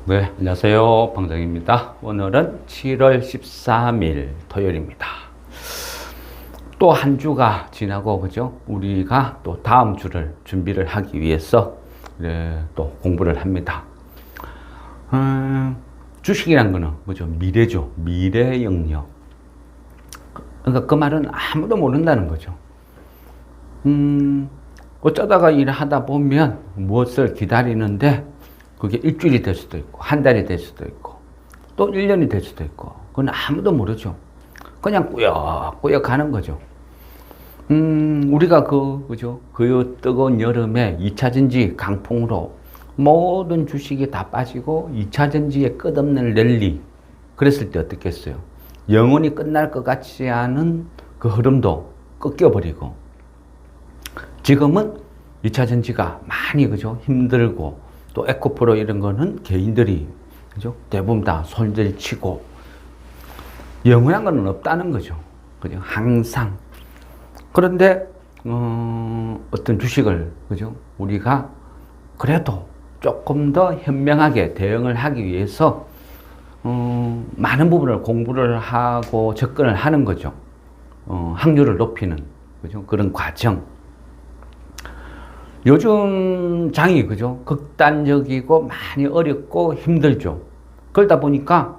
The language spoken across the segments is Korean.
네, 안녕하세요. 방정입니다. 오늘은 7월 13일 토요일입니다. 또 한 주가 지나고, 그죠? 우리가 또 다음 주를 준비를 하기 위해서 또 공부를 합니다. 주식이란 거는, 그죠? 미래죠. 미래 영역. 그러니까 그 말은 아무도 모른다는 거죠. 어쩌다가 일을 하다 보면 무엇을 기다리는데 그게 일주일이 될 수도 있고, 한 달이 될 수도 있고, 또 1년이 될 수도 있고, 그건 아무도 모르죠. 그냥 꾸역꾸역 가는 거죠. 우리가 그죠? 그 뜨거운 여름에 2차 전지 강풍으로 모든 주식이 다 빠지고 2차 전지의 끝없는 랠리. 그랬을 때 어떻겠어요? 영원히 끝날 것 같지 않은 그 흐름도 꺾여버리고, 지금은 2차 전지가 많이, 그죠? 힘들고, 또 에코프로 이런 거는 개인들이, 그죠? 대부분 다 손질 치고, 영원한 건 없다는 거죠. 그죠? 항상. 그런데, 어떤 주식을, 그죠? 우리가 그래도 조금 더 현명하게 대응을 하기 위해서, 많은 부분을 공부를 하고 접근을 하는 거죠. 확률을 높이는, 그죠? 그런 과정. 요즘 장이, 그죠? 극단적이고 많이 어렵고 힘들죠. 그러다 보니까,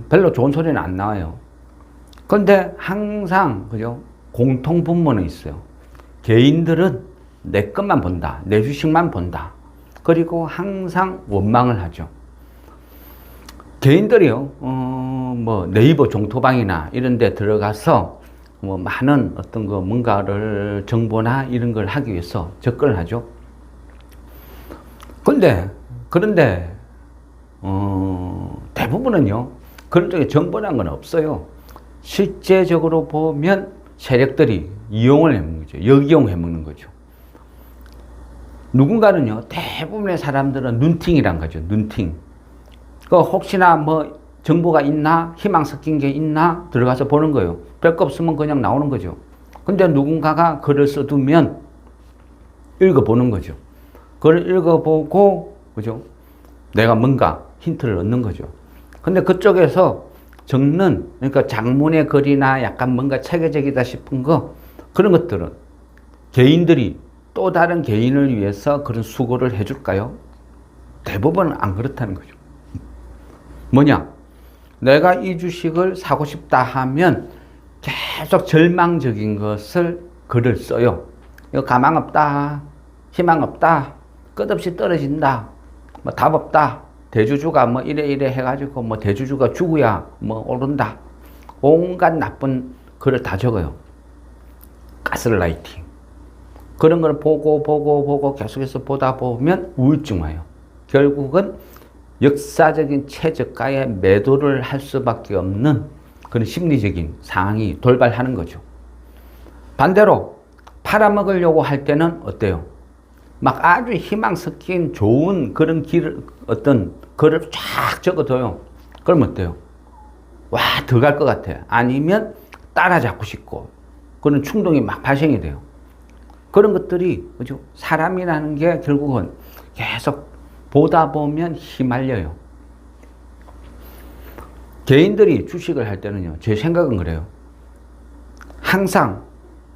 별로 좋은 소리는 안 나와요. 그런데 항상, 그죠? 공통분모는 있어요. 개인들은 내 것만 본다. 내 주식만 본다. 그리고 항상 원망을 하죠. 개인들이요, 뭐 네이버 종토방이나 이런 데 들어가서 뭐 많은 어떤 거 뭔가를 정보나 이런 걸 하기 위해서 접근을 하죠. 그런데 대부분은요, 그런 쪽에 정보란 건 없어요. 실제적으로 보면 세력들이 이용을 해먹는 거죠. 역이용해 먹는 거죠. 누군가는요, 대부분의 사람들은 눈팅이란 거죠. 눈팅. 혹시나 뭐 정보가 있나, 희망 섞인 게 있나 들어가서 보는 거예요. 별거 없으면 그냥 나오는 거죠. 근데 누군가가 글을 써두면 읽어보는 거죠. 글을 읽어보고, 그죠? 내가 뭔가 힌트를 얻는 거죠. 근데 그쪽에서 적는, 그러니까 장문의 글이나 약간 뭔가 체계적이다 싶은 거, 그런 것들은 개인들이 또 다른 개인을 위해서 그런 수고를 해줄까요? 대부분은 안 그렇다는 거죠. 뭐냐? 내가 이 주식을 사고 싶다 하면 계속 절망적인 것을 글을 써요. 이거 가망 없다. 희망 없다. 끝없이 떨어진다. 뭐 답 없다. 대주주가 뭐 이래 해가지고 뭐 대주주가 죽어야 뭐 오른다. 온갖 나쁜 글을 다 적어요. 가스라이팅. 그런 걸 보고 계속해서 보다 보면 우울증 와요. 결국은 역사적인 최저가에 매도를 할 수밖에 없는 그런 심리적인 상황이 돌발하는 거죠. 반대로 팔아먹으려고 할 때는 어때요? 막 아주 희망 섞인 좋은 그런 어떤 글을 쫙 적어둬요. 그럼 어때요? 와, 더 갈 것 같아. 아니면 따라잡고 싶고, 그런 충동이 막 발생이 돼요. 그런 것들이, 그죠? 사람이라는 게 결국은 계속 보다 보면 휘말려요. 개인들이 주식을 할 때는요, 제 생각은 그래요. 항상,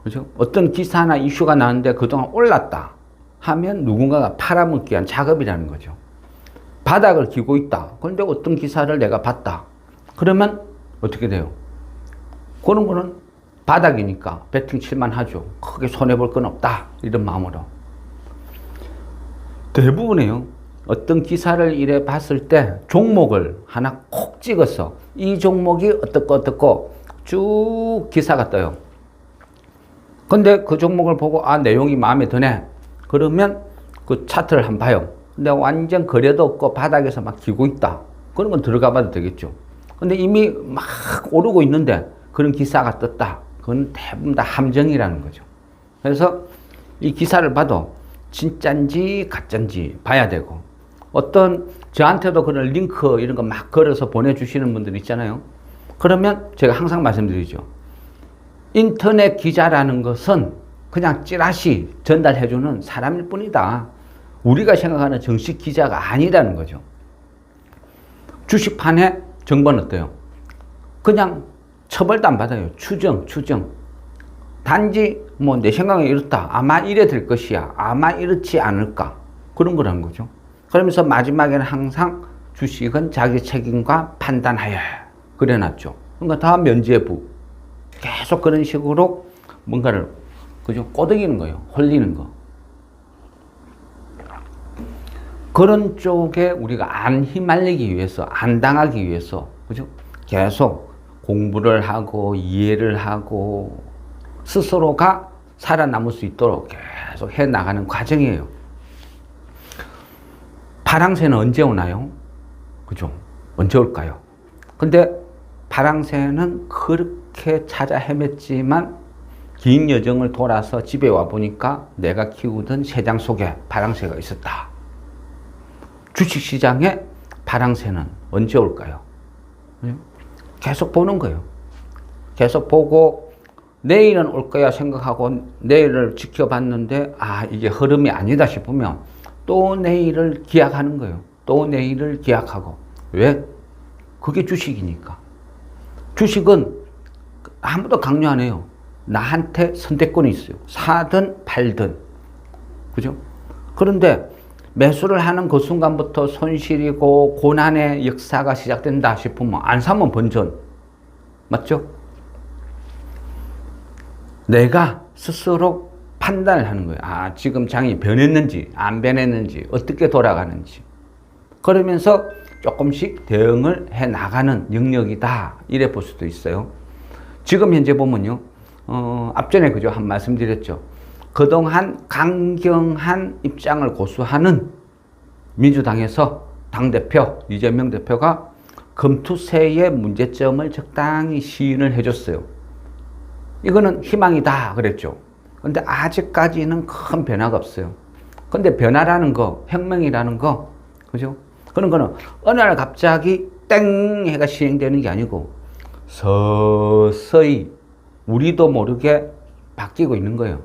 그죠? 어떤 기사나 이슈가 나왔는데 그동안 올랐다 하면 누군가가 팔아먹기 위한 작업이라는 거죠. 바닥을 기고 있다. 그런데 어떤 기사를 내가 봤다. 그러면 어떻게 돼요? 그런 거는 바닥이니까 배팅 칠만 하죠. 크게 손해볼 건 없다. 이런 마음으로. 대부분이요, 어떤 기사를 이래 봤을 때 종목을 하나 콕 찍어서 이 종목이 어떻고 쭉 기사가 떠요. 근데 그 종목을 보고 내용이 마음에 드네. 그러면 그 차트를 한번 봐요. 근데 완전 거래도 없고 바닥에서 막 기고 있다. 그런 건 들어가 봐도 되겠죠. 근데 이미 막 오르고 있는데 그런 기사가 떴다. 그건 대부분 다 함정이라는 거죠. 그래서 이 기사를 봐도 진짠지 가짠지 봐야 되고, 어떤 저한테도 그런 링크 이런 거 막 걸어서 보내주시는 분들 있잖아요. 그러면 제가 항상 말씀드리죠. 인터넷 기자라는 것은 그냥 찌라시 전달해주는 사람일 뿐이다. 우리가 생각하는 정식 기자가 아니라는 거죠. 주식판에 정보는 어때요? 그냥 처벌도 안 받아요. 추정. 단지 뭐 내 생각에 이렇다. 아마 이래 될 것이야. 아마 이렇지 않을까. 그런 거라는 거죠. 그러면서 마지막에는 항상 주식은 자기 책임과 판단하여 그래놨죠. 그러니까 다 면죄부. 계속 그런 식으로 뭔가를 그죠? 꼬드기는 거예요. 홀리는 거. 그런 쪽에 우리가 안 휘말리기 위해서, 안 당하기 위해서, 그죠? 계속 공부를 하고, 이해를 하고, 스스로가 살아남을 수 있도록 계속 해 나가는 과정이에요. 파랑새는 언제 오나요? 그죠? 언제 올까요? 근데 파랑새는 그렇게 찾아 헤맸지만 긴 여정을 돌아서 집에 와 보니까 내가 키우던 새장 속에 파랑새가 있었다. 주식시장에 파랑새는 언제 올까요? 계속 보는 거예요. 계속 보고 내일은 올 거야 생각하고 내일을 지켜봤는데 이게 흐름이 아니다 싶으면 또 내일을 기약하는 거예요. 또 내일을 기약하고. 왜? 그게 주식이니까. 주식은 아무도 강요 안 해요. 나한테 선택권이 있어요. 사든 팔든. 그죠? 그런데 매수를 하는 그 순간부터 손실이고 고난의 역사가 시작된다 싶으면 안 사면 번전. 맞죠? 내가 스스로 판단을 하는 거예요. 지금 장이 변했는지 안 변했는지 어떻게 돌아가는지. 그러면서 조금씩 대응을 해 나가는 영역이다. 이래 볼 수도 있어요. 지금 현재 보면요. 앞전에 그죠? 한 말씀 드렸죠. 그동안 강경한 입장을 고수하는 민주당에서 당대표, 이재명 대표가 금투세의 문제점을 적당히 시인을 해줬어요. 이거는 희망이다 그랬죠. 근데 아직까지는 큰 변화가 없어요. 근데 변화라는 거, 혁명이라는 거, 그죠? 그런 거는 어느 날 갑자기 땡 해가 시행되는 게 아니고 서서히 우리도 모르게 바뀌고 있는 거예요.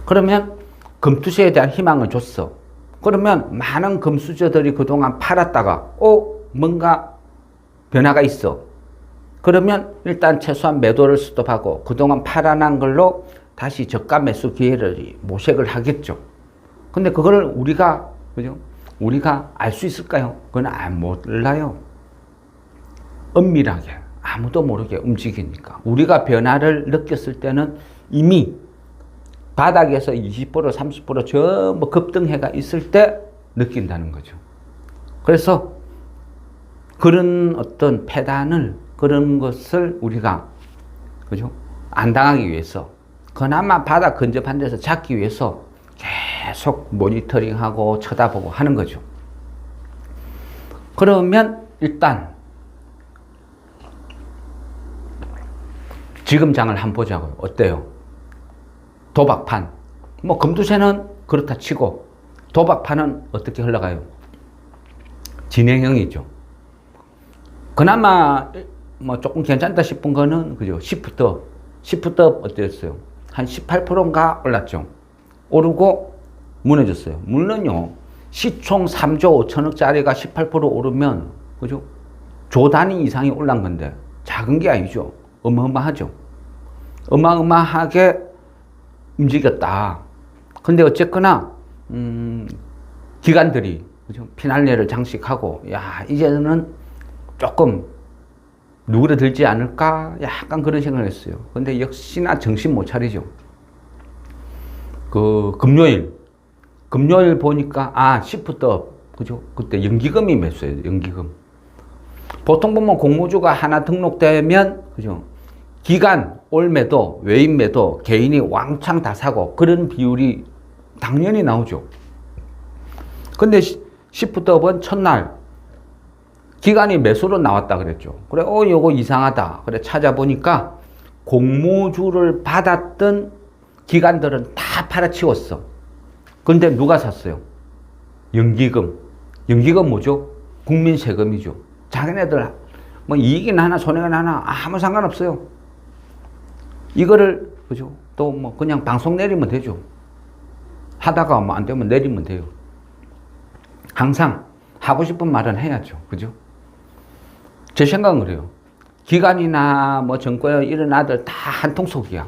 그러면 금투세에 대한 희망을 줬어. 그러면 많은 금수저들이 그동안 팔았다가 뭔가 변화가 있어. 그러면 일단 최소한 매도를 스톱하고 그동안 팔아난 걸로 다시 저가 매수 기회를 모색을 하겠죠. 근데 그걸 우리가 그죠? 우리가 알 수 있을까요? 그건 몰라요. 은밀하게 아무도 모르게 움직이니까. 우리가 변화를 느꼈을 때는 이미 바닥에서 20% 30% 전부 급등해가 있을 때 느낀다는 거죠. 그래서 그런 어떤 패단을 그런 것을 우리가 그죠? 안 당하기 위해서 그나마 바닥 근접한 데서 잡기 위해서 계속 모니터링하고 쳐다보고 하는 거죠. 그러면 일단 지금 장을 한번 보자고요. 어때요? 도박판. 금투세는 그렇다 치고 도박판은 어떻게 흘러가요? 진행형이죠. 그나마 조금 괜찮다 싶은 거는 그죠? 시프트업 어땠어요? 한 18%인가 올랐죠. 오르고 무너졌어요. 물론요. 시총 3조 5천억짜리가 18% 오르면 그죠? 조 단위 이상이 올란 건데 작은 게 아니죠. 어마어마하죠. 어마어마하게 움직였다. 근데 어쨌거나 기관들이 그죠? 피날레를 장식하고 이제는 조금 누구를 들지 않을까? 약간 그런 생각을 했어요. 근데 역시나 정신 못 차리죠. 금요일 보니까 시프트업 그죠? 그때 연기금이 매수예요. 연기금. 보통 보면 공모주가 하나 등록되면 그죠? 기관 올매도 외인매도 개인이 왕창 다 사고 그런 비율이 당연히 나오죠. 근데 시프트업은 첫날 기관이 매수로 나왔다 그랬죠. 그래, 요거 이상하다. 그래, 찾아보니까 공모주를 받았던 기관들은 다 팔아치웠어. 근데 누가 샀어요? 연기금. 연기금 뭐죠? 국민 세금이죠. 자기네들 이익이 나나 손해가 나나 아무 상관없어요. 이거를 그죠? 또 그냥 방송 내리면 되죠. 하다가 안 되면 내리면 돼요. 항상 하고 싶은 말은 해야죠. 그죠? 제 생각은 그래요. 기관이나 뭐 정권에 이런 아들 다 한통속이야.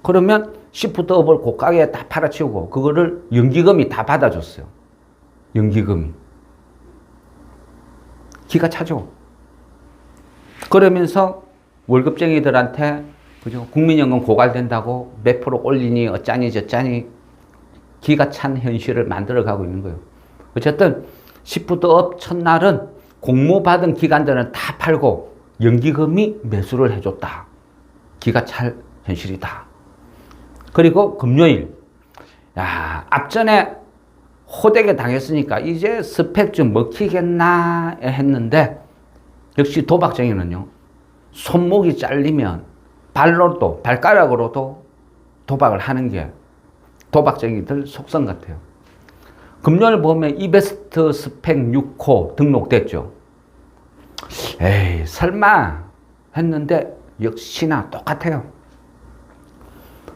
그러면 시프트업을 고가에 다 팔아치우고 그거를 연기금이 다 받아줬어요. 연기금이. 기가 차죠. 그러면서 월급쟁이들한테 그죠? 국민연금 고갈된다고 몇 프로 올리니 어쩌니 저쩌니 기가 찬 현실을 만들어가고 있는 거예요. 어쨌든 시프트업 첫날은 공모 받은 기관들은 다 팔고 연기금이 매수를 해줬다. 기가 찰 현실이다. 그리고 금요일, 야, 앞전에 호되게 당했으니까 이제 스펙 좀 먹히겠나 했는데 역시 도박쟁이는요, 손목이 잘리면 발로도, 발가락으로도 도박을 하는 게 도박쟁이들 속성 같아요. 금요일 보면 이베스트 스펙 6호 등록됐죠. 에이, 설마 했는데 역시나 똑같아요.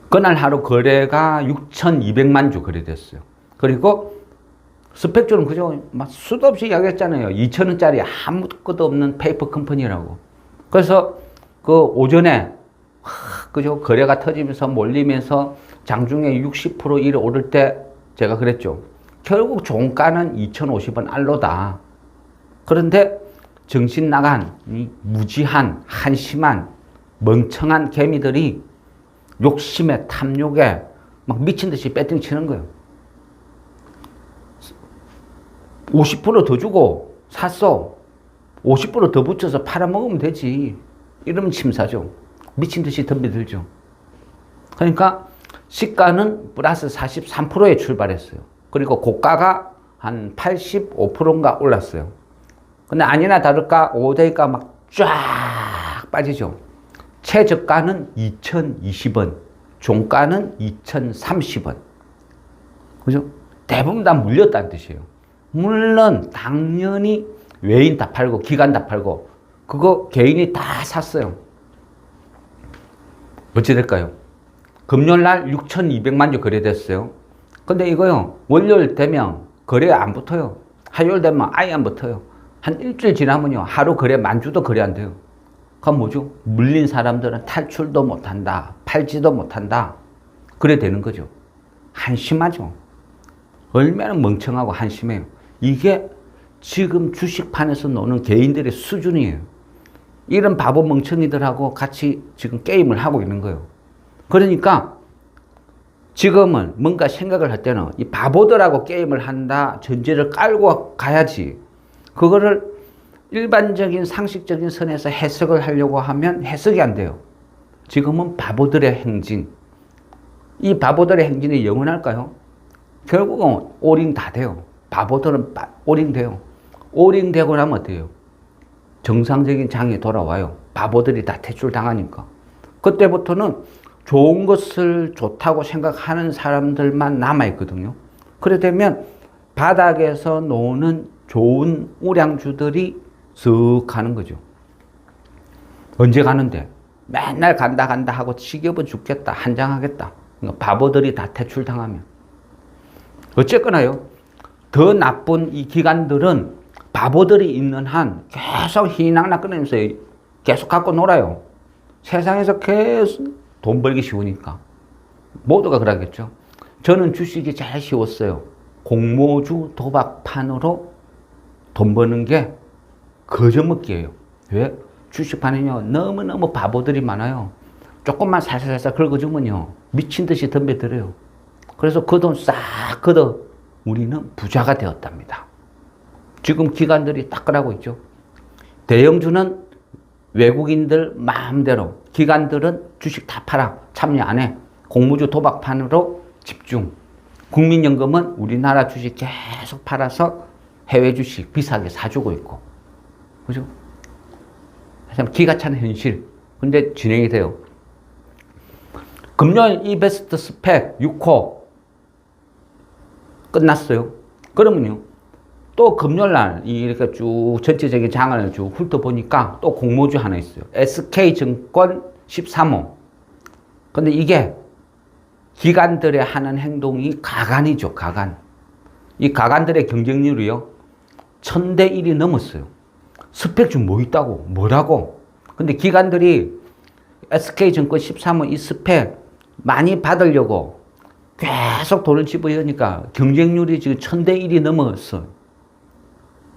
그날 하루 거래가 6,200만 주 거래됐어요. 그리고 스펙줄은 그죠? 막 수도 없이 이야기했잖아요. 2,000원짜리 아무것도 없는 페이퍼 컴퍼니라고. 그래서 그 오전에 그죠? 거래가 터지면서 몰리면서 장중에 60% 일이 오를 때 제가 그랬죠. 결국 종가는 2,050원 알로다. 그런데 정신 나간 이 무지한 한심한 멍청한 개미들이 욕심에 탐욕에 막 미친 듯이 배팅 치는 거예요. 50% 더 주고 샀어. 50% 더 붙여서 팔아먹으면 되지. 이러면 침사죠. 미친 듯이 덤비들죠. 그러니까 시가는 플러스 43%에 출발했어요. 그리고 고가가 한 85%인가 올랐어요. 근데 아니나 다를까 5대가 막 쫙 빠지죠. 최저가는 2,020원, 종가는 2,030원. 그죠? 대부분 다 물렸다는 뜻이에요. 물론 당연히 외인 다 팔고 기관 다 팔고 그거 개인이 다 샀어요. 어찌 될까요? 금요일날 6,200만 주 거래됐어요. 근데 이거요, 월요일 되면 거래 안 붙어요. 화요일 되면 아예 안 붙어요. 한 일주일 지나면요, 하루 거래 만주도 거래 안 돼요. 그건 뭐죠? 물린 사람들은 탈출도 못한다. 팔지도 못한다. 그래 되는 거죠. 한심하죠. 얼마나 멍청하고 한심해요. 이게 지금 주식판에서 노는 개인들의 수준이에요. 이런 바보 멍청이들하고 같이 지금 게임을 하고 있는 거예요. 그러니까 지금은 뭔가 생각을 할 때는 이 바보들하고 게임을 한다 전제를 깔고 가야지. 그거를 일반적인 상식적인 선에서 해석을 하려고 하면 해석이 안 돼요. 지금은 바보들의 행진. 이 바보들의 행진이 영원할까요? 결국은 오링 다 돼요. 바보들은 오링 돼요. 오링 되고 나면 어때요? 정상적인 장이 돌아와요. 바보들이 다 퇴출당하니까. 그때부터는 좋은 것을 좋다고 생각하는 사람들만 남아있거든요. 그래 되면 바닥에서 노는 좋은 우량주들이 쓱 가는 거죠. 언제 가는데? 맨날 간다 하고 지겨워 죽겠다. 한장하겠다. 그러니까 바보들이 다 퇴출당하면. 어쨌거나요. 더 나쁜 이 기관들은 바보들이 있는 한 계속 희낙낙 끊으면서 계속 갖고 놀아요. 세상에서 계속 돈 벌기 쉬우니까. 모두가 그러겠죠. 저는 주식이 제일 쉬웠어요. 공모주 도박판으로 돈 버는 게 거저먹기예요. 왜? 주식판은요, 너무너무 바보들이 많아요. 조금만 살살살살 긁어주면요, 미친 듯이 덤벼들어요. 그래서 그 돈 싹 걷어 우리는 부자가 되었답니다. 지금 기관들이 딱 그러고 있죠. 대형주는 외국인들 마음대로, 기관들은 주식 다 팔아. 참여 안 해. 공모주 도박판으로 집중. 국민연금은 우리나라 주식 계속 팔아서 해외 주식 비싸게 사주고 있고. 그죠? 참 기가 찬 현실. 근데 진행이 돼요. 금요일 이베스트 스펙 6호 끝났어요. 그러면요, 또 금요일날 이렇게 쭉 전체적인 장을 쭉 훑어보니까 또 공모주 하나 있어요. SK증권 13호. 근데 이게 기관들의 하는 행동이 가관이죠, 가관. 이 가관들의 경쟁률이요, 1000대 1이 넘었어요. 스펙 중 뭐 있다고? 뭐라고? 근데 기관들이 SK증권 13호 이 스펙 많이 받으려고 계속 돈을 집어넣으니까 경쟁률이 지금 1000대 1이 넘었어.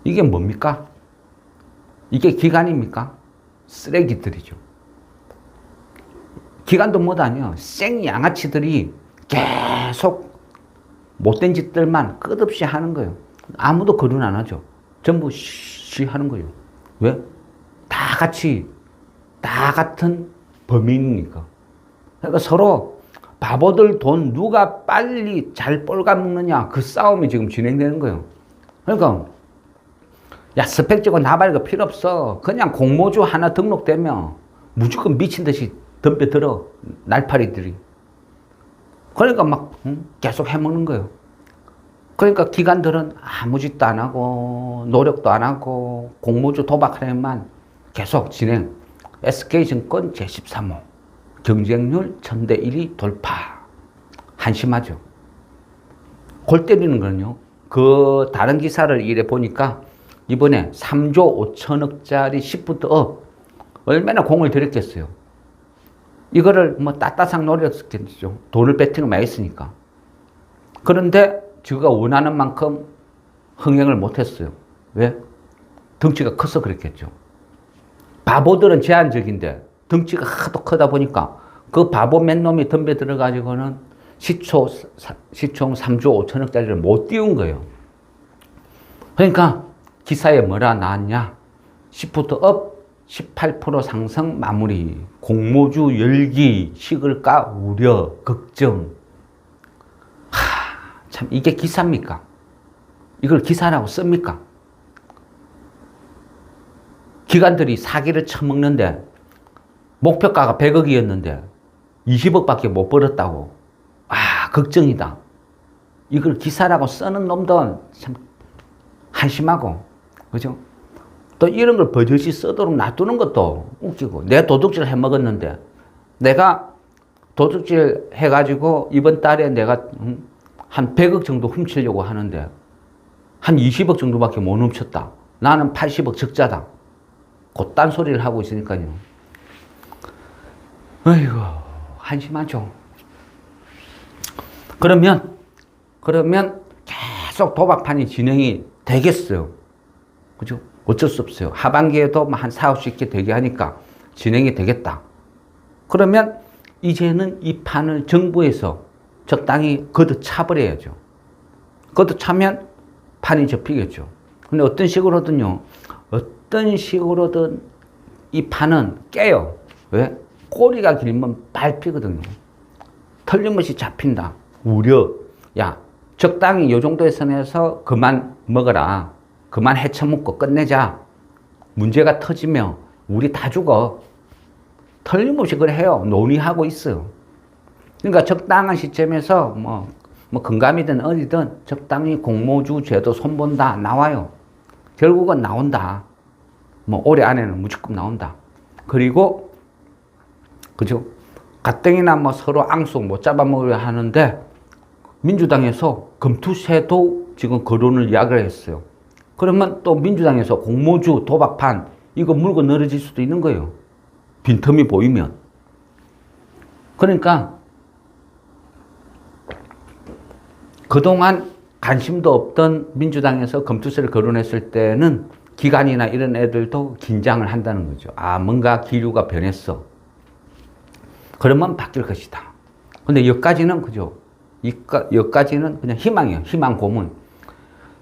이게 뭡니까? 이게 기관입니까? 쓰레기들이죠. 기관도 뭐도 아니야. 생 양아치들이 계속 못된 짓들만 끝없이 하는 거예요. 아무도 거론 안 하죠. 전부 쉬 하는 거예요. 왜? 다 같은 범인이니까. 그러니까 서로 바보들 돈 누가 빨리 잘 뻘가먹느냐 그 싸움이 지금 진행되는 거예요. 그러니까 야 스펙 찍고 나발이가 필요 없어. 그냥 공모주 하나 등록되면 무조건 미친 듯이 덤벼들어 날파리들이. 그러니까 막 계속 해먹는 거예요. 그러니까 기관들은 아무 짓도 안 하고 노력도 안 하고 공모주 도박하려면 계속 진행. SK증권 제13호 경쟁률 1000대 1이 돌파. 한심하죠. 골 때리는 거는요. 그 다른 기사를 이래 보니까 이번에 3조 5천억짜리 시프트업 얼마나 공을 들였겠어요. 이거를 뭐 따따상 노렸겠죠. 돈을 베팅을 많이 했으니까. 그런데 저가 원하는 만큼 흥행을 못했어요. 왜? 덩치가 커서 그랬겠죠. 바보들은 제한적인데 덩치가 하도 크다 보니까 그 바보 맨 놈이 덤벼 들어가지고는 시총 3조 5천억짜리를 못 띄운 거예요. 그러니까 기사에 뭐라 나왔냐? 시프트업 18% 상승 마무리, 공모주 열기, 식을까 우려, 걱정. 참 이게 기사입니까? 이걸 기사라고 씁니까? 기관들이 사기를 쳐먹는데 목표가가 100억이었는데 20억밖에 못 벌었다고. 아, 걱정이다. 이걸 기사라고 쓰는 놈도 참 한심하고, 그죠? 또 이런 걸 버젓이 쓰도록 놔두는 것도 웃기고, 내 도둑질 해먹었는데, 내가 도둑질 해가지고 이번 달에 내가 한 100억 정도 훔치려고 하는데, 한 20억 정도밖에 못 훔쳤다. 나는 80억 적자다. 그딴 소리를 하고 있으니까요. 어이구, 한심하죠. 그러면 계속 도박판이 진행이 되겠어요. 그죠? 어쩔 수 없어요. 하반기에도 한 4, 50개 되게 하니까 진행이 되겠다. 그러면 이제는 이 판을 정부에서 적당히 걷어차버려야죠. 걷어차면 판이 접히겠죠. 근데 어떤 식으로든 이 판은 깨요. 왜? 꼬리가 길면 밟히거든요. 틀림없이 잡힌다. 우려. 야, 적당히 요 정도의 선에서 그만 먹어라. 그만 헤쳐먹고 끝내자. 문제가 터지면 우리 다 죽어. 틀림없이 그래 해요. 논의하고 있어요. 그러니까 적당한 시점에서 뭐 금감이든 어디든 적당히 공모주 제도 손본다. 나와요. 결국은 나온다. 뭐 올해 안에는 무조건 나온다. 그리고 그죠? 가뜩이나 뭐 서로 앙숙 못 잡아먹으려 하는데 민주당에서 금투세도 지금 거론을 이야기를 했어요. 그러면 또 민주당에서 공모주 도박판 이거 물고 늘어질 수도 있는 거예요. 빈틈이 보이면. 그러니까 그동안 관심도 없던 민주당에서 금투세를 거론했을 때는 기관이나 이런 애들도 긴장을 한다는 거죠. 아, 뭔가 기류가 변했어. 그러면 바뀔 것이다. 근데 여기까지는 그죠. 여기까지는 그냥 희망이에요. 희망 고문.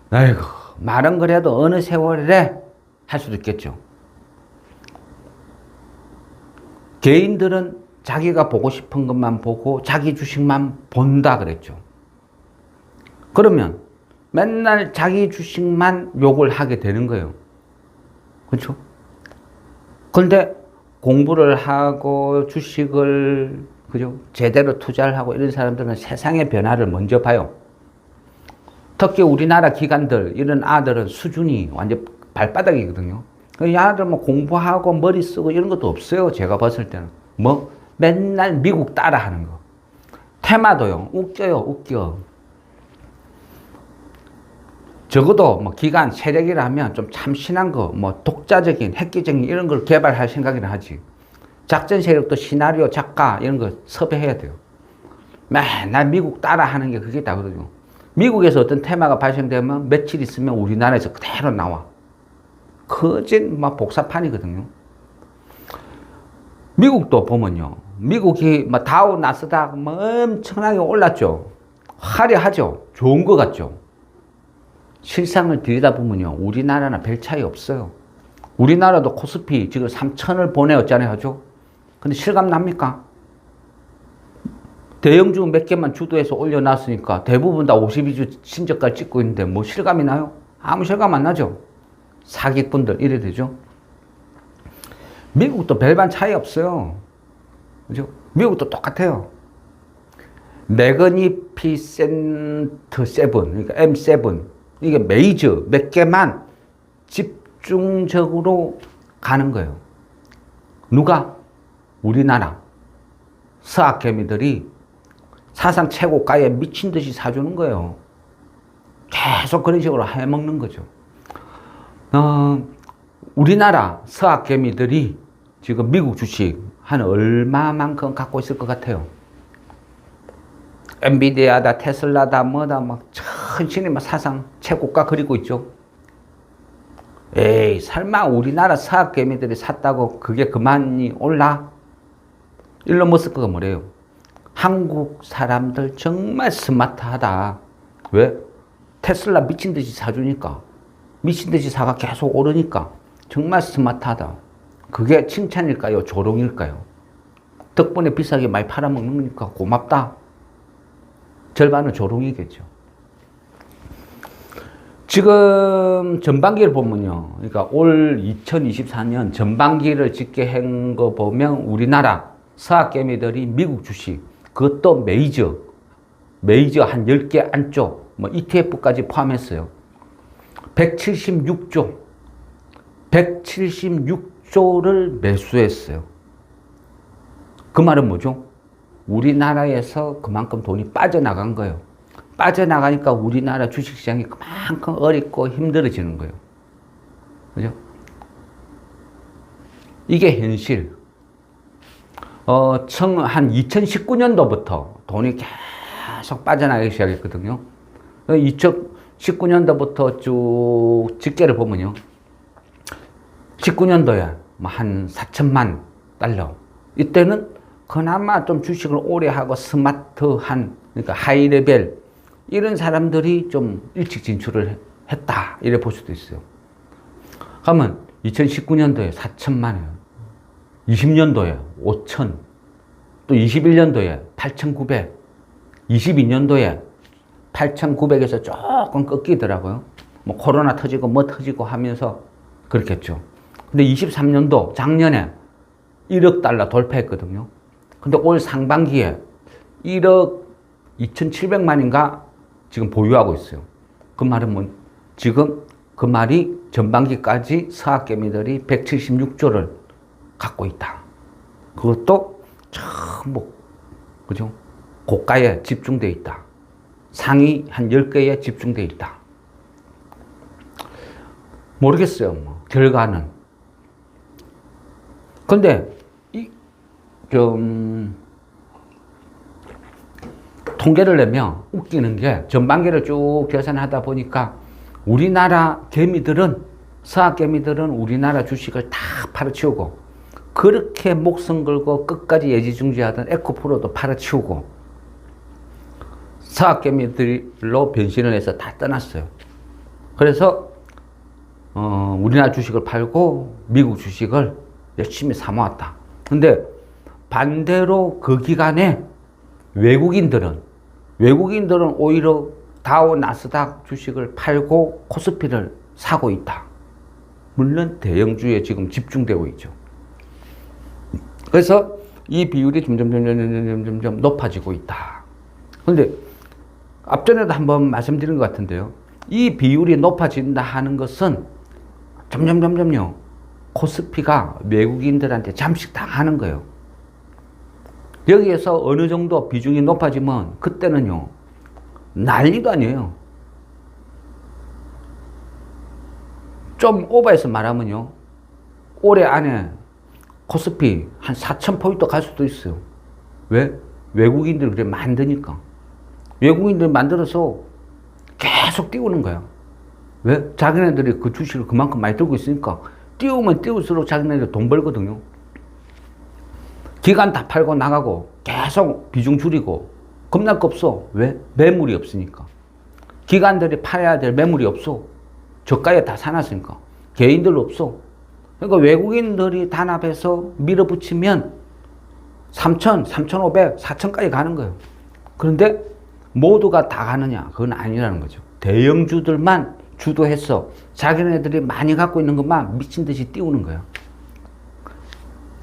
아이고, 말은 그래도 어느 세월에 할 수도 있겠죠. 개인들은 자기가 보고 싶은 것만 보고 자기 주식만 본다 그랬죠. 그러면 맨날 자기 주식만 욕을 하게 되는 거예요. 그렇죠? 그런데 공부를 하고 주식을 그죠? 제대로 투자를 하고 이런 사람들은 세상의 변화를 먼저 봐요. 특히 우리나라 기관들 이런 아들은 수준이 완전 발바닥이거든요. 이 아들 뭐 공부하고 머리 쓰고 이런 것도 없어요. 제가 봤을 때는 뭐 맨날 미국 따라하는 거. 테마도요. 웃겨요. 웃겨. 적어도 뭐 기관 세력이라면 좀 참신한 거, 뭐 독자적인, 획기적인 이런 걸 개발할 생각이나 하지. 작전 세력도 시나리오 작가 이런 거 섭외해야 돼요. 맨날 미국 따라 하는 게 그게 다거든요. 미국에서 어떤 테마가 발생되면 며칠 있으면 우리나라에서 그대로 나와. 거진 막 복사판이거든요. 미국도 보면요. 미국이 막 다우 나스닥 뭐 엄청나게 올랐죠. 화려하죠. 좋은 것 같죠. 실상을 들여다보면요. 우리나라나 별 차이 없어요. 우리나라도 코스피 지금 3천을 보내었잖아요. 하죠. 근데 실감 납니까? 대형주 몇 개만 주도해서 올려놨으니까 대부분 다 52주 신저가를 찍고 있는데 뭐 실감이 나요? 아무 실감 안 나죠. 사기꾼들 이래 되죠. 미국도 별반 차이 없어요. 그죠? 미국도 똑같아요. 매그니피센트 7, 그러니까 M7 이게 메이저 몇 개만 집중적으로 가는 거예요. 누가? 우리나라 서학개미들이 사상 최고가에 미친 듯이 사주는 거예요. 계속 그런 식으로 해먹는 거죠. 우리나라 서학개미들이 지금 미국 주식 한 얼마만큼 갖고 있을 것 같아요? 엔비디아다, 테슬라다, 뭐다, 막 천천히 막 사상 최고가 그리고 있죠. 에이, 설마 우리나라 서학개미들이 샀다고 그게 그만이 올라? 일론 머스크가 뭐래요? 한국 사람들 정말 스마트하다. 왜? 테슬라 미친 듯이 사주니까. 미친 듯이 사가 계속 오르니까. 정말 스마트하다. 그게 칭찬일까요? 조롱일까요? 덕분에 비싸게 많이 팔아먹는 거니까 고맙다. 절반은 조롱이겠죠. 지금 전반기를 보면요. 그러니까 올 2024년 전반기를 집계 한 거 보면 우리나라 서학개미들이 미국 주식, 그것도 메이저 한 10개 안쪽, 뭐 ETF까지 포함했어요. 176조를 매수했어요. 그 말은 뭐죠? 우리나라에서 그만큼 돈이 빠져나간 거예요. 빠져나가니까 우리나라 주식시장이 그만큼 어렵고 힘들어지는 거예요. 그죠? 이게 현실. 한 2019년도부터 돈이 계속 빠져나가기 시작했거든요. 2019년도부터 쭉 집계를 보면요. 19년도에 뭐 한 4천만 달러. 이때는 그나마 좀 주식을 오래 하고 스마트한, 그러니까 하이 레벨, 이런 사람들이 좀 일찍 진출을 했다. 이래 볼 수도 있어요. 그러면 2019년도에 4천만이에요. 20년도에 5천, 또 21년도에 8,900, 22년도에 8,900에서 조금 꺾이더라고요. 뭐 코로나 터지고 뭐 터지고 하면서 그렇겠죠. 근데 23년도 작년에 1억 달러 돌파했거든요. 근데 올 상반기에 1억 2,700만인가 지금 보유하고 있어요. 그 말은 뭐, 지금 그 말이 전반기까지 서학개미들이 176조를 갖고 있다. 그것도 전부, 그죠? 고가에 집중되어 있다. 상위 한 10개에 집중되어 있다. 모르겠어요, 뭐, 결과는. 근데, 통계를 내면 웃기는 게 전반기를 쭉 계산하다 보니까 우리나라 개미들은, 서학개미들은 우리나라 주식을 다 팔아치우고 그렇게 목숨 걸고 끝까지 예지중지하던 에코프로도 팔아치우고 서학개미들로 변신을 해서 다 떠났어요. 그래서 우리나라 주식을 팔고 미국 주식을 열심히 사모았다. 근데 반대로 그 기간에 외국인들은 오히려 다우 나스닥 주식을 팔고 코스피를 사고 있다. 물론 대형주에 지금 집중되고 있죠. 그래서 이 비율이 점점 높아지고 있다. 그런데 앞전에도 한번 말씀드린 것 같은데요. 이 비율이 높아진다 하는 것은 점점요. 코스피가 외국인들한테 잠식 당하는 거예요. 여기에서 어느 정도 비중이 높아지면 그때는요. 난리도 아니에요. 좀 오버해서 말하면요. 올해 안에 코스피 한 4,000포인트 갈 수도 있어요. 왜? 외국인들이 그래 만드니까. 외국인들이 만들어서 계속 띄우는 거야. 왜? 자기네들이 그 주식을 그만큼 많이 들고 있으니까 띄우면 띄울수록 자기네들 돈 벌거든요. 기간 다 팔고 나가고 계속 비중 줄이고 겁날 거 없어. 왜? 매물이 없으니까. 기관들이 팔아야 될 매물이 없어. 저가에 다 사놨으니까. 개인들 없어. 그러니까 외국인들이 단합해서 밀어붙이면 3,000, 3,500, 4,000까지 가는 거예요. 그런데 모두가 다 가느냐? 그건 아니라는 거죠. 대형주들만 주도해서 자기네들이 많이 갖고 있는 것만 미친 듯이 띄우는 거예요.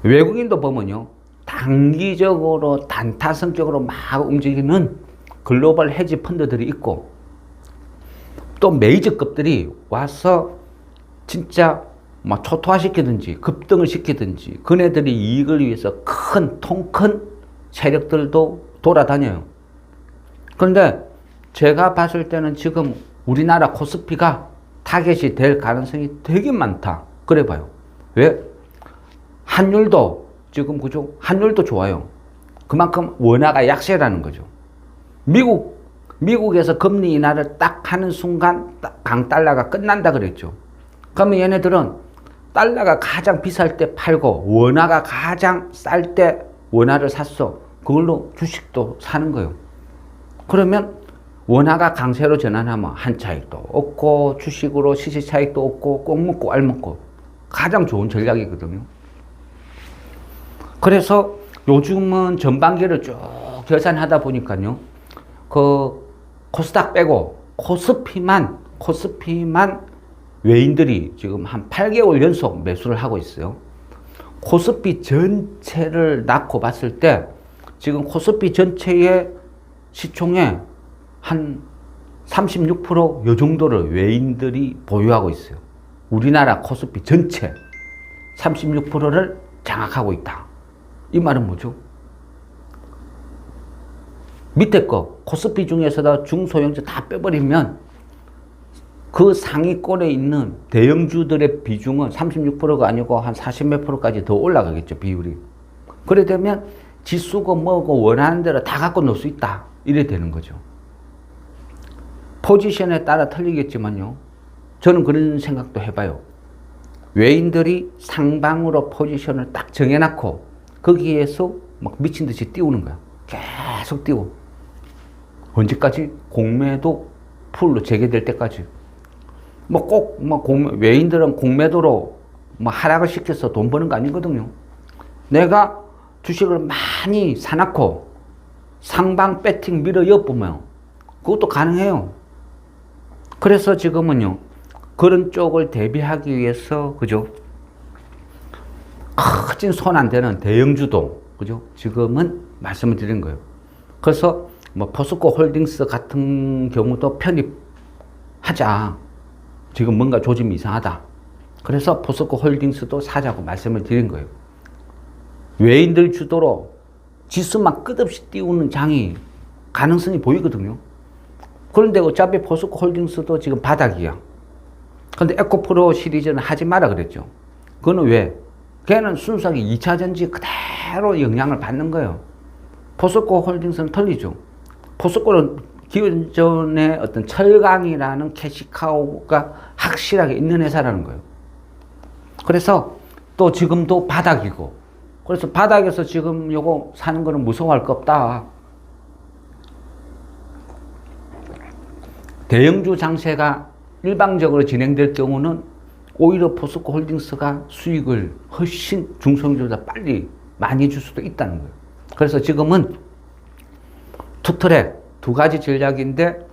외국인도 보면요. 단기적으로 단타 성격으로 막 움직이는 글로벌 헤지 펀드들이 있고 또 메이저급들이 와서 진짜 막 초토화시키든지 급등을 시키든지 그네들이 이익을 위해서 통 큰 세력들도 돌아다녀요. 그런데 제가 봤을 때는 지금 우리나라 코스피가 타겟이 될 가능성이 되게 많다. 그래 봐요. 왜? 환율도 지금 그죠? 환율도 좋아요. 그만큼 원화가 약세라는 거죠. 미국에서 금리 인하를 딱 하는 순간 강달러가 끝난다 그랬죠. 그러면 얘네들은 달러가 가장 비쌀 때 팔고 원화가 가장 쌀 때 원화를 샀어. 그걸로 주식도 사는 거예요. 그러면 원화가 강세로 전환하면 한 차익도 없고 주식으로 시세 차익도 없고 꼭 먹고 알 먹고 가장 좋은 전략이거든요. 그래서 요즘은 전반기를 쭉 계산하다 보니까요. 그 코스닥 빼고 코스피만 외인들이 지금 한 8개월 연속 매수를 하고 있어요. 코스피 전체를 낳고 봤을 때 지금 코스피 전체의 시총의 한 36% 요 정도를 외인들이 보유하고 있어요. 우리나라 코스피 전체 36%를 장악하고 있다. 이 말은 뭐죠? 밑에 거 코스피 중에서도 중소형주 다 빼버리면 그 상위권에 있는 대형주들의 비중은 36%가 아니고 한 40몇 %까지 더 올라가겠죠, 비율이. 그래 되면 지수고 뭐고 원하는 대로 다 갖고 놀 수 있다. 이래 되는 거죠. 포지션에 따라 틀리겠지만요. 저는 그런 생각도 해봐요. 외인들이 상방으로 포지션을 딱 정해놓고 거기에서 막 미친 듯이 띄우는 거야. 계속 띄워. 언제까지? 공매도 풀로 재개될 때까지. 외인들은 공매도로 하락을 시켜서 돈 버는 거 아니거든요. 내가 주식을 많이 사놓고 상방 배팅 밀어 엿보면 그것도 가능해요. 그래서 지금은요, 그런 쪽을 대비하기 위해서, 그죠? 커진 손 안 되는 대형주도, 그죠? 지금은 말씀을 드린 거예요. 그래서 포스코 홀딩스 같은 경우도 편입하자. 지금 뭔가 조짐이 이상하다. 그래서 포스코 홀딩스도 사자고 말씀을 드린 거예요. 외인들 주도로 지수만 끝없이 띄우는 장이 가능성이 보이거든요. 그런데 어차피 포스코 홀딩스도 지금 바닥이야. 근데 에코프로 시리즈는 하지 마라 그랬죠. 그거는 왜? 걔는 순수하게 2차전지 그대로 영향을 받는 거예요. 포스코 홀딩스는 틀리죠. 포스코는 기존의 어떤 철강이라는 캐시카우가 확실하게 있는 회사라는 거예요. 그래서 또 지금도 바닥이고, 그래서 바닥에서 지금 요거 사는 거는 무서워할 거 없다. 대형주 장세가 일방적으로 진행될 경우는 오히려 포스코 홀딩스가 수익을 훨씬 중소형주보다 빨리 많이 줄 수도 있다는 거예요. 그래서 지금은 투트랙 두 가지 전략인데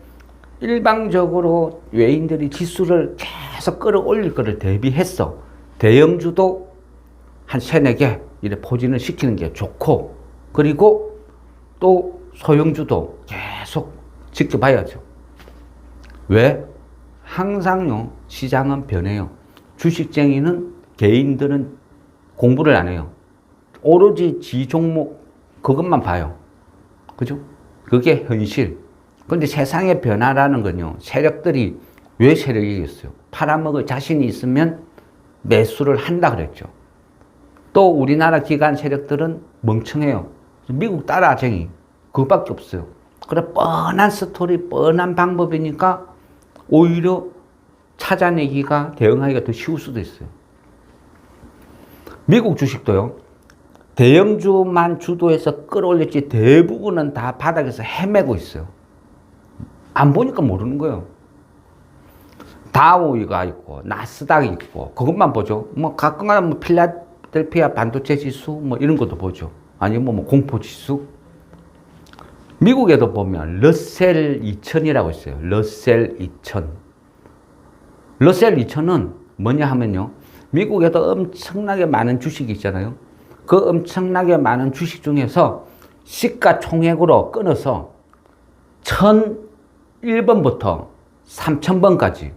일방적으로 외인들이 지수를 계속 끌어올릴 것을 대비해서 대형주도 한 3, 4개 이래 포진을 시키는 게 좋고, 그리고 또 소형주도 계속 지켜봐야죠. 왜? 항상요, 시장은 변해요. 주식쟁이는, 개인들은 공부를 안 해요. 오로지 지 종목 그것만 봐요. 그죠? 그게 현실. 근데 세상의 변화라는 건요, 세력들이 왜 세력이겠어요? 팔아먹을 자신이 있으면 매수를 한다 그랬죠. 또 우리나라 기관 세력들은 멍청해요. 미국 따라쟁이. 그거밖에 없어요. 그래, 뻔한 스토리, 뻔한 방법이니까 오히려 찾아내기가, 대응하기가 더 쉬울 수도 있어요. 미국 주식도요, 대형주만 주도해서 끌어올렸지 대부분은 다 바닥에서 헤매고 있어요. 안 보니까 모르는 거예요. 다우가 있고, 나스닥이 있고, 그것만 보죠. 뭐, 가끔가다 뭐, 필라델피아 반도체 지수, 뭐, 이런 것도 보죠. 아니면 뭐, 공포 지수. 미국에도 보면, 러셀 2000이라고 있어요. 러셀 2000. 러셀 2000은 뭐냐 하면요, 미국에도 엄청나게 많은 주식이 있잖아요. 그 엄청나게 많은 주식 중에서 시가총액으로 끊어서 1001번부터 3000번까지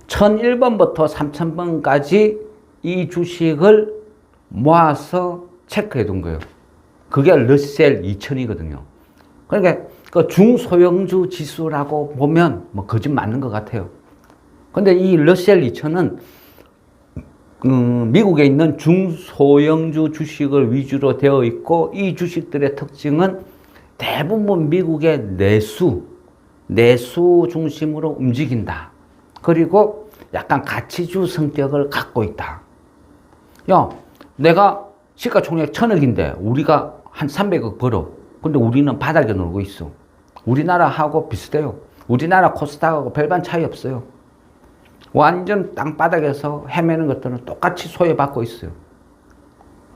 1001번부터 3000번까지 이 주식을 모아서 체크해 둔 거예요. 그게 러셀 2000이거든요. 그러니까 그 중소형주 지수라고 보면 뭐 거짓 맞는 것 같아요. 근데 이 러셀 2000은 미국에 있는 중소형주 주식을 위주로 되어 있고, 이 주식들의 특징은 대부분 미국의 내수 중심으로 움직인다. 그리고 약간 가치주 성격을 갖고 있다. 야, 내가 시가총액 1000억인데 우리가 한 300억 벌어. 근데 우리는 바닥에 놀고 있어. 우리나라하고 비슷해요. 우리나라 코스닥하고 별반 차이 없어요. 완전 땅바닥에서 헤매는 것들은 똑같이 소외받고 있어요.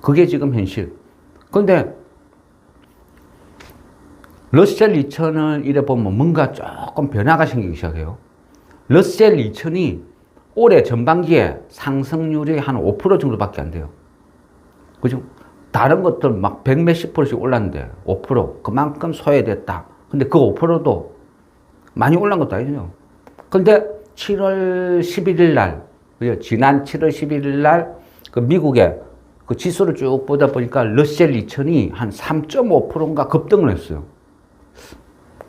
그게 지금 현실. 그런데 러셀 2000을 이래 보면 뭔가 조금 변화가 생기기 시작해요. 러셀 2000이 올해 전반기에 상승률이 한 5% 정도밖에 안 돼요. 그죠? 다른 것들 막 100 몇십 %씩 올랐는데 5% 그만큼 소외됐다. 근데 그 5%도 많이 올란 것도 아니에요. 근데 7월 11일 날, 지난 7월 11일 날, 그 미국의 그 지수를 쭉 보다 보니까 러셀 2000이 한 3.5%인가 급등을 했어요.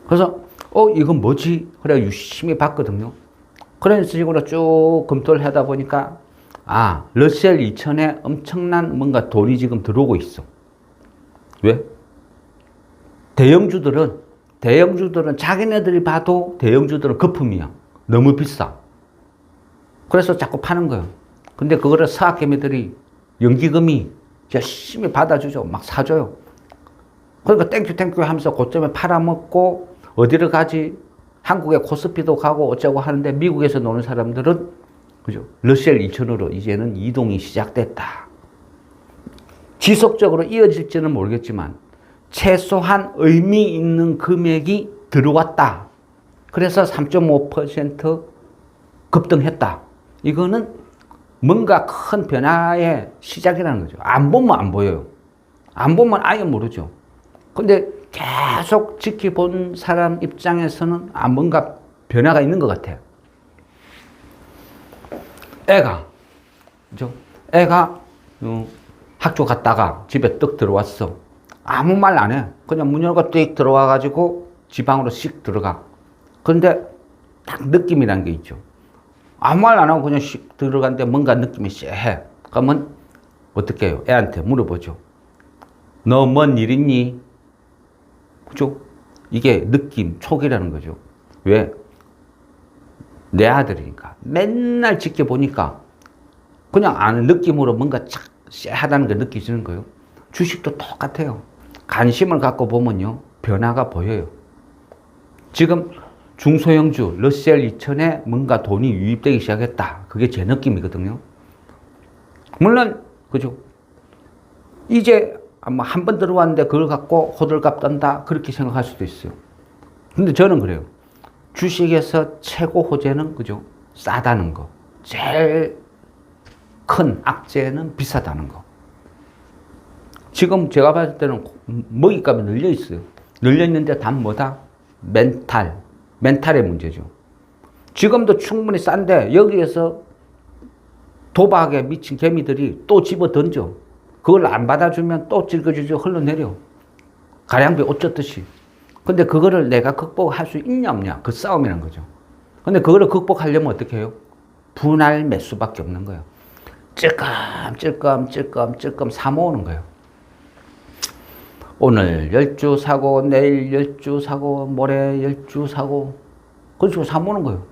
그래서, 이건 뭐지? 그래, 유심히 봤거든요. 그런 식으로 쭉 검토를 하다 보니까, 러셀 2000에 엄청난 뭔가 돈이 지금 들어오고 있어. 왜? 대형주들은 자기네들이 봐도 대형주들은 거품이야. 너무 비싸. 그래서 자꾸 파는 거예요. 근데 그거를 서학개미들이 연기금이 열심히 받아주죠. 막 사줘요. 그러니까 땡큐 하면서 고점에 팔아먹고 어디를 가지? 한국에 코스피도 가고 어쩌고 하는데 미국에서 노는 사람들은 그죠? 러셀 2000으로 이제는 이동이 시작됐다. 지속적으로 이어질지는 모르겠지만 최소한 의미 있는 금액이 들어왔다. 그래서 3.5% 급등했다. 이거는 뭔가 큰 변화의 시작이라는 거죠. 안 보면 안 보여요. 안 보면 아예 모르죠. 근데 계속 지켜본 사람 입장에서는 뭔가 변화가 있는 것 같아요. 애가 학교 갔다가 집에 떡 들어왔어. 아무 말 안 해. 그냥 문 열고 띡 들어와가지고 지방으로 씩 들어가. 그런데 딱 느낌이란 게 있죠. 아무 말 안 하고 그냥 씩 들어갔는데 뭔가 느낌이 쎄해. 그러면 어떻게 해요? 애한테 물어보죠. 너 뭔 일 있니? 그죠? 이게 느낌, 촉이라는 거죠. 왜? 내 아들이니까. 맨날 지켜보니까 그냥 아는 느낌으로 뭔가 착 쎄하다는 게 느껴지는 거예요. 주식도 똑같아요. 관심을 갖고 보면요, 변화가 보여요. 지금 중소형주 러셀 2000에 뭔가 돈이 유입되기 시작했다. 그게 제 느낌이거든요. 물론 그죠? 이제 한 번 들어왔는데 그걸 갖고 호들갑 떤다 그렇게 생각할 수도 있어요. 근데 저는 그래요. 주식에서 최고 호재는 그죠? 싸다는 거. 제일 큰 악재는 비싸다는 거. 지금 제가 봤을 때는 먹이값이 늘려 있어요. 늘려 있는데 단 뭐다? 멘탈의 문제죠. 지금도 충분히 싼데 여기에서 도박에 미친 개미들이 또 집어 던져. 그걸 안 받아주면 또 찔거주죠. 흘러내려. 가량비 옷 젖듯이. 근데 그거를 내가 극복할 수 있냐 없냐. 그 싸움이란 거죠. 근데 그거를 극복하려면 어떻게 해요? 분할 매수밖에 없는 거예요. 찔끔 사모으는 거예요. 오늘 10주 사고, 내일 10주 사고, 모레 10주 사고, 그런 식으로 사모으는 거예요.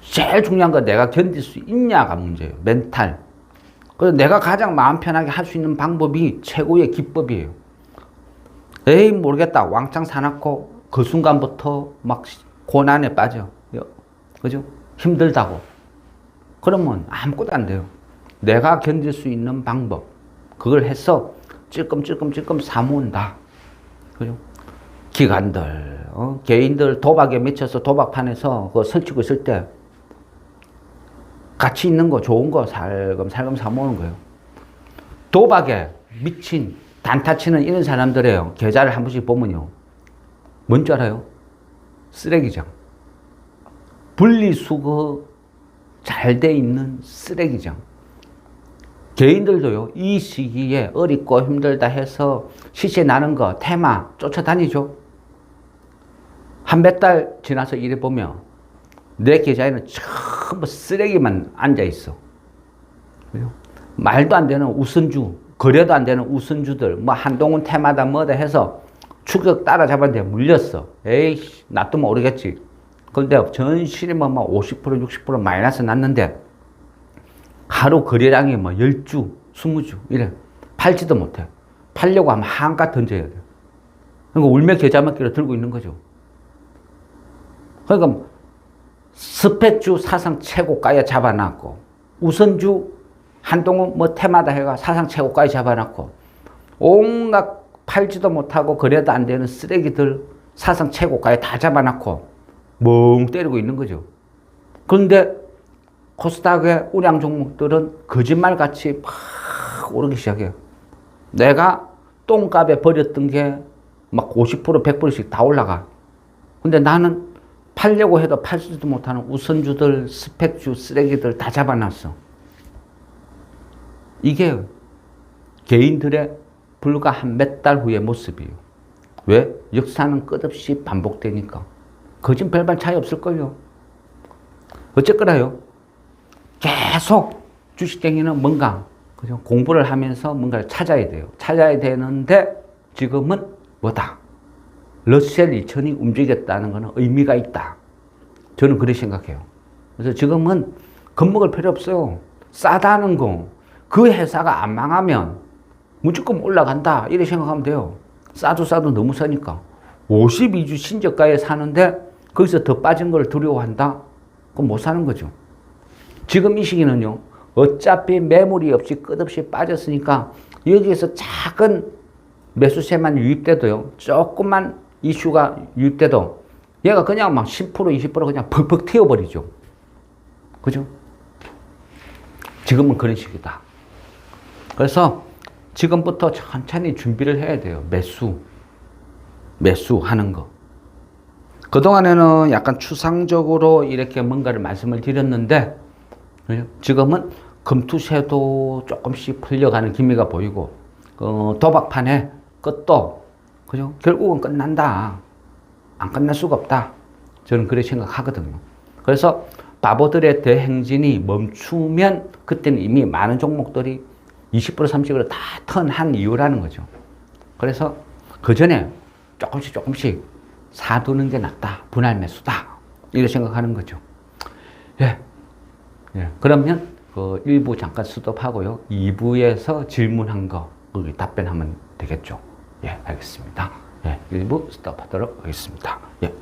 제일 중요한 건 내가 견딜 수 있냐가 문제예요. 멘탈. 그래서 내가 가장 마음 편하게 할 수 있는 방법이 최고의 기법이에요. 에이 모르겠다. 왕창 사놓고 그 순간부터 막 고난에 빠져. 그죠? 힘들다고. 그러면 아무것도 안 돼요. 내가 견딜 수 있는 방법. 그걸 해서 찔끔 사모은다. 그죠? 기관들, 개인들 도박에 미쳐서 도박판에서 그거 설치고 있을 때 가치 있는 거, 좋은 거 살금 사모으는 거예요. 도박에 미친, 단타 치는 이런 사람들의 계좌를 한 번씩 보면요. 뭔지 알아요? 쓰레기장. 분리수거 잘 돼 있는 쓰레기장. 개인들도요, 이 시기에 어렵고 힘들다 해서 시세 나는 거, 테마 쫓아다니죠. 한 몇 달 지나서 이래 보면 내 계좌에는 전부 쓰레기만 앉아있어. 말도 안 되는 우선주, 거래도 안 되는 우선주들, 뭐 한동훈 테마다 뭐다 해서 추격 따라잡았는데 물렸어. 에이씨, 나도 모르겠지. 근데 전실이 뭐 50%, 60% 마이너스 났는데 하루 거래량이 뭐 10주, 20주 이래. 팔지도 못해. 팔려고 하면 한가 던져야 돼. 그러니까 울며 겨자 먹기로 들고 있는 거죠. 그러니까 스펙주 사상 최고가에 잡아놨고 우선주 한동훈 뭐 테마다 해가 사상 최고가에 잡아놨고 온갖 팔지도 못하고 거래도 안 되는 쓰레기들 사상 최고가에 다 잡아놨고 멍 때리고 있는 거죠. 그런데 코스닥의 우량 종목들은 거짓말같이 팍 오르기 시작해요. 내가 똥값에 버렸던 게 막 50%, 100%씩 다 올라가. 근데 나는 팔려고 해도 팔지도 못하는 우선주들, 스펙주, 쓰레기들 다 잡아놨어. 이게 개인들의 불과 한 몇 달 후의 모습이에요. 왜? 역사는 끝없이 반복되니까. 거진 별반 차이 없을걸요. 어쨌거나요. 계속 주식쟁이는 뭔가 그죠? 공부를 하면서 뭔가를 찾아야 돼요. 찾아야 되는데 지금은 뭐다? 러셀 2000이 움직였다는 것은 의미가 있다. 저는 그렇게 생각해요. 그래서 지금은 겁먹을 필요 없어요. 싸다는 거. 그 회사가 안 망하면 무조건 올라간다. 이렇게 생각하면 돼요. 싸도 너무 싸니까. 52주 신저가에 사는데 거기서 더 빠진 걸 두려워한다? 그럼 못 사는 거죠. 지금 이 시기는요. 어차피 매물이 없이 끝없이 빠졌으니까 여기에서 작은 매수세만 유입돼도요. 조금만 이슈가 유입돼도 얘가 그냥 막 10%, 20% 그냥 퍽퍽 튀어버리죠. 그죠? 지금은 그런 시기다. 그래서 지금부터 천천히 준비를 해야 돼요. 매수하는 거. 그동안에는 약간 추상적으로 이렇게 뭔가를 말씀을 드렸는데 지금은 금투세도 조금씩 풀려가는 기미가 보이고 도박판의 끝도 그죠? 결국은 끝난다. 안 끝날 수가 없다. 저는 그렇게 생각하거든요. 그래서 바보들의 대행진이 멈추면 그때는 이미 많은 종목들이 20% 30% 다 턴한 이유라는 거죠. 그래서 그 전에 조금씩 사두는 게 낫다. 분할 매수다. 이렇게 생각하는 거죠. 예. 그러면 그 1부 잠깐 스톱하고요. 2부에서 질문한 거 거기 답변하면 되겠죠. 예, 알겠습니다. 예, 1부 스톱하도록 하겠습니다. 예.